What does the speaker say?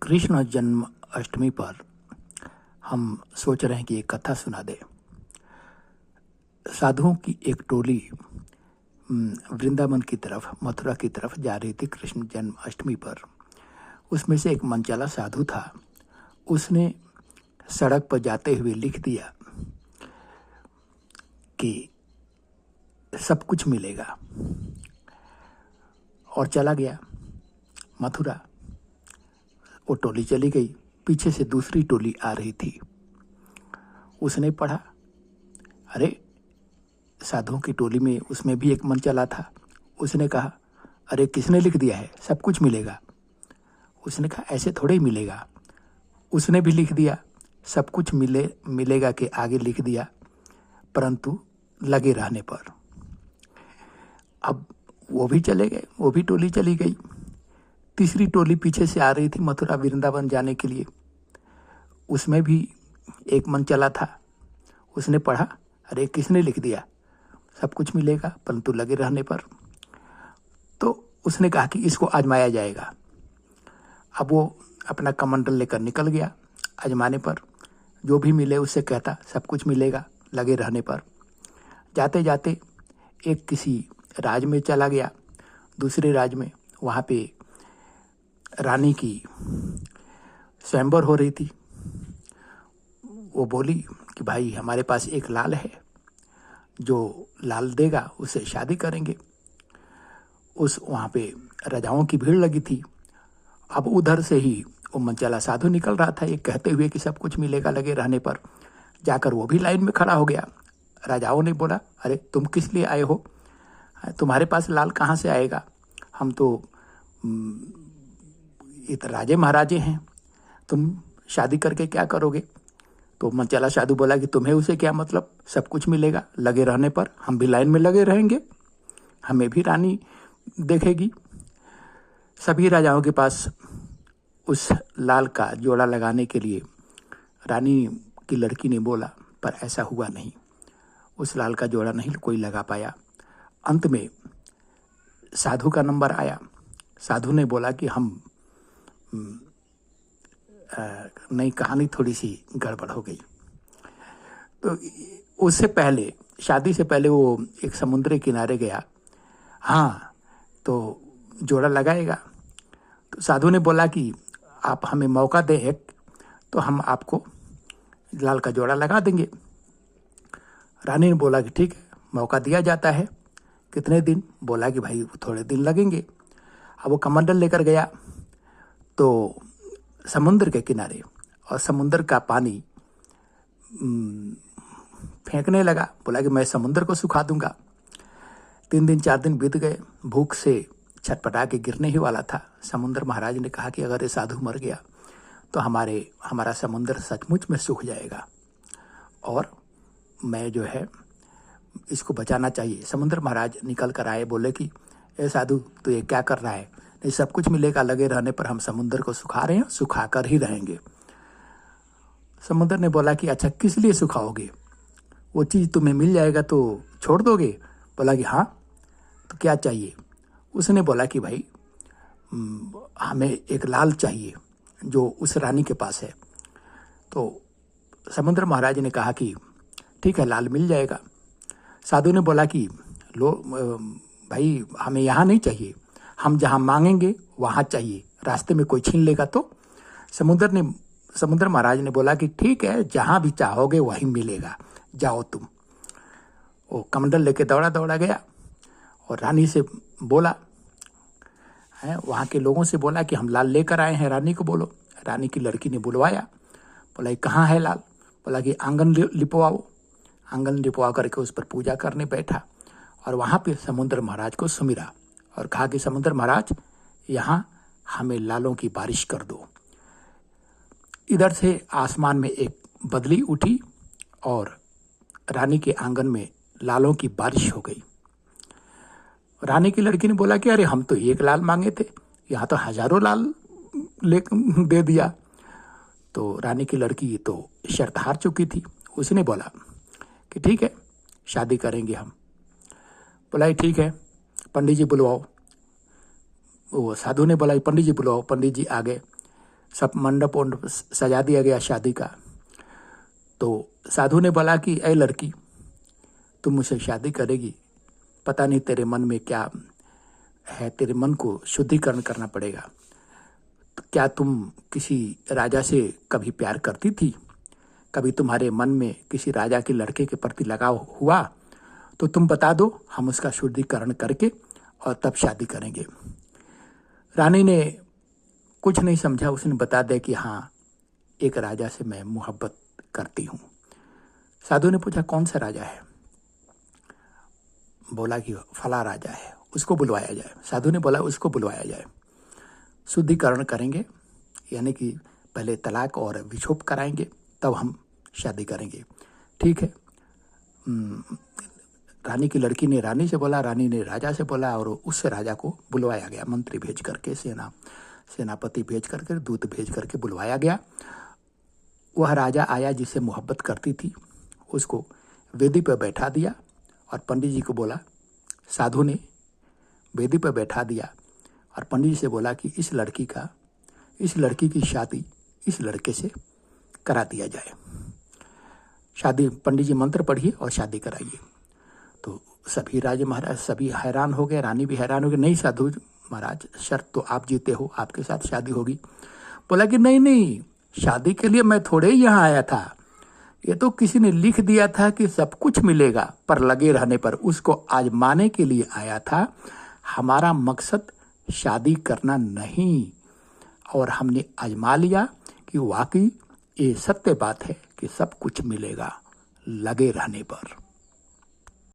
कृष्ण जन्म अष्टमी पर हम सोच रहे हैं कि एक कथा सुना दे। साधुओं की एक टोली वृंदावन की तरफ, मथुरा की तरफ जा रही थी कृष्ण जन्म अष्टमी पर। उसमें से एक मनचला साधु था। उसने सड़क पर जाते हुए लिख दिया कि सब कुछ मिलेगा और चला गया मथुरा। वो टोली चली गई, पीछे से दूसरी टोली आ रही थी। उसने पढ़ा, अरे साधुओं की टोली में उसमें भी एक मन चला था। उसने कहा, अरे किसने लिख दिया है सब कुछ मिलेगा। उसने कहा, ऐसे थोड़े ही मिलेगा। उसने भी लिख दिया, सब कुछ मिलेगा के आगे लिख दिया, परंतु लगे रहने पर। अब वो भी चले गए, वो भी टोली चली गई। तीसरी टोली पीछे से आ रही थी मथुरा वृंदावन जाने के लिए। उसमें भी एक मन चला था। उसने पढ़ा, अरे किसने लिख दिया सब कुछ मिलेगा परंतु लगे रहने पर। तो उसने कहा कि इसको आजमाया जाएगा। अब वो अपना कमंडल लेकर निकल गया। आजमाने पर जो भी मिले उससे कहता सब कुछ मिलेगा लगे रहने पर। जाते जाते एक किसी राज में चला गया, दूसरे राज में। वहाँ पे रानी की स्वयंवर हो रही थी। वो बोली कि भाई हमारे पास एक लाल है, जो लाल देगा उससे शादी करेंगे। वहाँ पे राजाओं की भीड़ लगी थी। अब उधर से ही वो मनचला साधु निकल रहा था, ये कहते हुए कि सब कुछ मिलेगा लगे रहने पर। जाकर वो भी लाइन में खड़ा हो गया। राजाओं ने बोला, अरे तुम किस लिए आए हो, तुम्हारे पास लाल कहाँ से आएगा, हम तो राजे महाराजे हैं, तुम शादी करके क्या करोगे। तो मनचला साधु बोला कि तुम्हें उसे क्या मतलब, सब कुछ मिलेगा लगे रहने पर, हम भी लाइन में लगे रहेंगे, हमें भी रानी देखेगी। सभी राजाओं के पास उस लाल का जोड़ा लगाने के लिए रानी की लड़की ने बोला, पर ऐसा हुआ नहीं। उस लाल का जोड़ा नहीं कोई लगा पाया। अंत में साधु का नंबर आया। साधु ने बोला कि हम नई कहानी थोड़ी सी गड़बड़ हो गई। तो उससे पहले, शादी से पहले वो एक समुद्र किनारे गया। हाँ, तो जोड़ा लगाएगा। तो साधु ने बोला कि आप हमें मौका दें एक, तो हम आपको लाल का जोड़ा लगा देंगे। रानी ने बोला कि ठीक है, मौका दिया जाता है। कितने दिन, बोला कि भाई थोड़े दिन लगेंगे। अब वो कमंडल लेकर गया तो समुद्र के किनारे, और समुद्र का पानी फेंकने लगा। बोला कि मैं समुद्र को सुखा दूंगा। 3 दिन 4 दिन बीत गए, भूख से छटपटा के गिरने ही वाला था। समुद्र महाराज ने कहा कि अगर ये साधु मर गया तो हमारा समुद्र सचमुच में सूख जाएगा, और मैं जो है इसको बचाना चाहिए। समुद्र महाराज निकल कर आए, बोले कि ए साधु तो ये क्या कर रहा है, नहीं सब कुछ मिलेगा लगे रहने पर, हम समुद्र को सुखा रहे हैं, सुखा कर ही रहेंगे। समुद्र ने बोला कि अच्छा किस लिए सुखाओगे, वो चीज़ तुम्हें मिल जाएगा तो छोड़ दोगे। बोला कि हाँ, तो क्या चाहिए। उसने बोला कि भाई हमें एक लाल चाहिए जो उस रानी के पास है। तो समुद्र महाराज ने कहा कि ठीक है, लाल मिल जाएगा। साधु ने बोला कि लो भाई, हमें यहाँ नहीं चाहिए, हम जहाँ मांगेंगे वहाँ चाहिए, रास्ते में कोई छीन लेगा तो। समुद्र महाराज ने बोला कि ठीक है, जहाँ भी चाहोगे वहीं मिलेगा, जाओ तुम। वो कमंडल लेके दौड़ा गया और रानी से बोला, वहाँ के लोगों से बोला कि हम लाल लेकर आए हैं, रानी को बोलो। रानी की लड़की ने बुलवाया, बोला कहाँ है लाल। बोला कि आंगन लिपवाओ। आंगन लिपवा करके उस पर पूजा करने बैठा, और वहाँ पे समुद्र महाराज को सुमिरा और कहा कि समुद्र महाराज, यहाँ हमें लालों की बारिश कर दो। इधर से आसमान में एक बदली उठी और रानी के आंगन में लालों की बारिश हो गई। रानी की लड़की ने बोला कि अरे हम तो एक लाल मांगे थे, यहाँ तो हजारों लाल दे दिया। तो रानी की लड़की तो शर्त हार चुकी थी। उसने बोला कि ठीक है, शादी करेंगे हम। बोला ठीक है, पंडित जी बुलवाओ। वो साधु ने बोला पंडित जी बुलवाओ। पंडित जी आ गए। सब मंडप वंडप सजा दिया गया शादी का। तो साधु ने बोला कि ऐ लड़की, तुम मुझसे शादी करेगी, पता नहीं तेरे मन में क्या है, तेरे मन को शुद्धिकरण करना पड़ेगा। तो क्या तुम किसी राजा से कभी प्यार करती थी? कभी तुम्हारे मन में किसी राजा के लड़के के प्रति लगाव हुआ? तो तुम बता दो, हम उसका शुद्धिकरण करके और तब शादी करेंगे। रानी ने कुछ नहीं समझा, उसने बता दिया कि हाँ, एक राजा से मैं मोहब्बत करती हूँ। साधु ने पूछा कौन सा राजा है? बोला कि फला राजा है, उसको बुलवाया जाए। साधु ने बोला उसको बुलवाया जाए, शुद्धिकरण करेंगे, यानी कि पहले तलाक और विछोप कराएंगे, तब हम शादी करेंगे। ठीक है। रानी की लड़की ने रानी से बोला, रानी ने राजा से बोला, और उस राजा को बुलवाया गया, मंत्री भेज करके, सेनापति भेज करके, दूत भेज करके बुलवाया गया। वह राजा आया जिसे मोहब्बत करती थी, उसको वेदी पर बैठा दिया और पंडित जी को बोला, साधु ने वेदी पर बैठा दिया और पंडित जी से बोला कि इस लड़की की शादी इस लड़के से करा दिया जाए। शादी, पंडित जी मंत्र पढ़िए और शादी कराइए। तो सभी राजे महाराज सभी हैरान हो गए, रानी भी हैरान हो गई। नहीं साधु महाराज, शर्त तो आप जीते हो, आपके साथ शादी होगी। बोला कि नहीं, शादी के लिए मैं थोड़े ही यहाँ आया था, ये तो किसी ने लिख दिया था कि सब कुछ मिलेगा, पर लगे रहने पर उसको आजमाने के लिए आया था। हमारा मकसद शादी करना नहीं, और हमने आजमा लिया कि वाकई ये सत्य बात है कि सब कुछ मिलेगा लगे रहने पर।